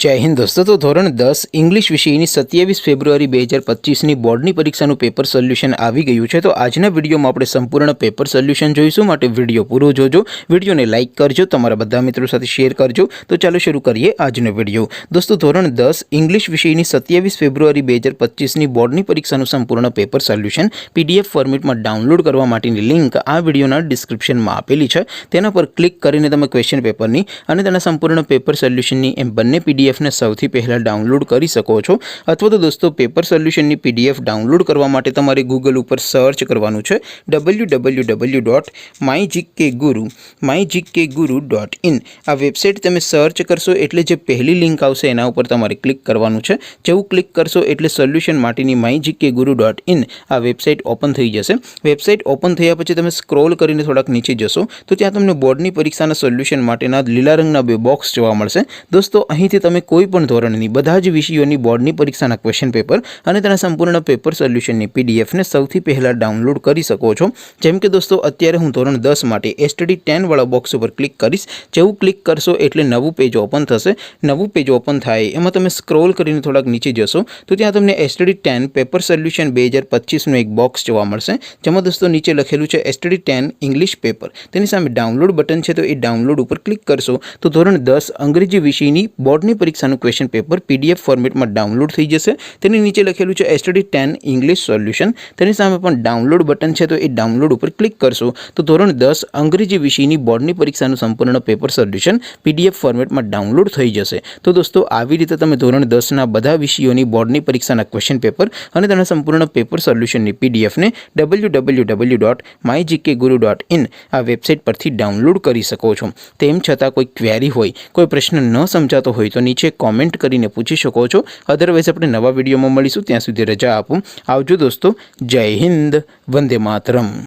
जय हिंद दोस्तों। तो धोरण 10 इंग्लिश विषयની 27 ફેબ્રુઆરી 2025ની બોર્ડની પરીક્ષાનું પેપર સોલ્યુશન આવી ગયું છે। તો આજના વિડીયોમાં આપણે સંપૂર્ણ પેપર સોલ્યુશન જોઈશું, માટે વિડીયો પૂરો જોજો, વિડીયોને લાઇક કરજો, તમારા બધા મિત્રો સાથે શેર કરજો। તો ચાલો શરૂ કરીએ આજનો વિડીયો। દોસ્તો ધોરણ 10 इंग्लिश વિષયની 27 ફેબ્રુઆરી 2025ની બોર્ડની પરીક્ષાનું સંપૂર્ણ પેપર સોલ્યુશન પીડીએફ ફોર્મેટમાં ડાઉનલોડ કરવા માટેની લિંક આ વિડીયોના ડિસ્ક્રિપ્શનમાં આપેલી છે। તેના પર ક્લિક કરીને તમે ક્વેશ્ચન પેપરની અને તેના સંપૂર્ણ પેપર સોલ્યુશનની એમ બંને પીડીએફ ने સૌથી પહેલા ડાઉનલોડ કરી શકો છો। અથવા તો દોસ્તો પેપર સોલ્યુશનની પીડીએફ ડાઉનલોડ કરવા માટે તમારે ગૂગલ ઉપર સર્ચ કરવાનું છે www.mygkguru.in। આ વેબસાઇટ તમે સર્ચ કરશો એટલે જે પહેલી લિંક આવશે એના ઉપર તમારે ક્લિક કરવાનું છે। જેવું ક્લિક કરશો એટલે સોલ્યુશન માટેની mygkguru.in આ વેબસાઇટ ઓપન થઈ જશે। વેબસાઇટ ઓપન થયા પછી તમે સ્ક્રોલ કરીને થોડાક નીચે જશો તો ત્યાં તમને બોર્ડની પરીક્ષાના સોલ્યુશન માટેના લીલા રંગના બે બોક્સ જોવા મળશે। દોસ્તો અહીંથી તમે કોઈપણ ધોરણની બધા જ વિષયોની બોર્ડની પરીક્ષાના ક્વેશ્ચન પેપર અને તેના સંપૂર્ણ પેપર સોલ્યુશનની પીડીએફને સૌથી પહેલા ડાઉનલોડ કરી શકો છો। જેમ કે દોસ્તો અત્યારે હું ધોરણ 10 માટે STD 10 વાળા બોક્સ ઉપર ક્લિક કરીશ। જેવું ક્લિક કરશો એટલે નવું પેજ ઓપન થશે। નવું પેજ ઓપન થાય એમાં તમે સ્ક્રોલ કરીને થોડાક નીચે જશો તો ત્યાં તમને STD 10 પેપર સોલ્યુશન 2025નું એક બોક્સ જોવા મળશે, જેમાં દોસ્તો નીચે લખેલું છે STD 10 ઇંગ્લિશ પેપર। તેની સામે ડાઉનલોડ બટન છે, તો એ ડાઉનલોડ ઉપર ક્લિક કરશો તો ધોરણ 10 અંગ્રેજી વિષયની બોર્ડની પરીક્ષાનું ક્વેશ્ચન પેપર પીડીએફ ફોર્મેટમાં ડાઉનલોડ થઈ જશે। તેની નીચે લખેલું છે STD 10 ઇંગ્લિશ સોલ્યુશન, તેની સામે પણ ડાઉનલોડ બટન છે, તો એ ડાઉનલોડ ઉપર ક્લિક કરશો તો ધોરણ 10 અંગ્રેજી વિષયની બોર્ડની પરીક્ષાનું સંપૂર્ણ પેપર સોલ્યુશન પીડીએફ ફોર્મેટમાં ડાઉનલોડ થઈ જશે। તો દોસ્તો આવી રીતે તમે ધોરણ 10ના બધા વિષયોની બોર્ડની પરીક્ષાના ક્વેશ્ચન પેપર અને તેના સંપૂર્ણ પેપર સોલ્યુશનની પીડીએફને www.mygkguru.in આ વેબસાઇટ પરથી ડાઉનલોડ કરી શકો છો। તેમ છતાં કોઈ ક્વેરી હોય, કોઈ પ્રશ્ન ન સમજાતો હોય તો નીચે કોમેન્ટ કરીને પૂછી શકો છો। અધરવાઇઝ આપણે નવા વિડીયોમાં મળીશું, ત્યાં સુધી રજા આપો। આવજો દોસ્તો, જય હિન્દ, વંદે માતરમ।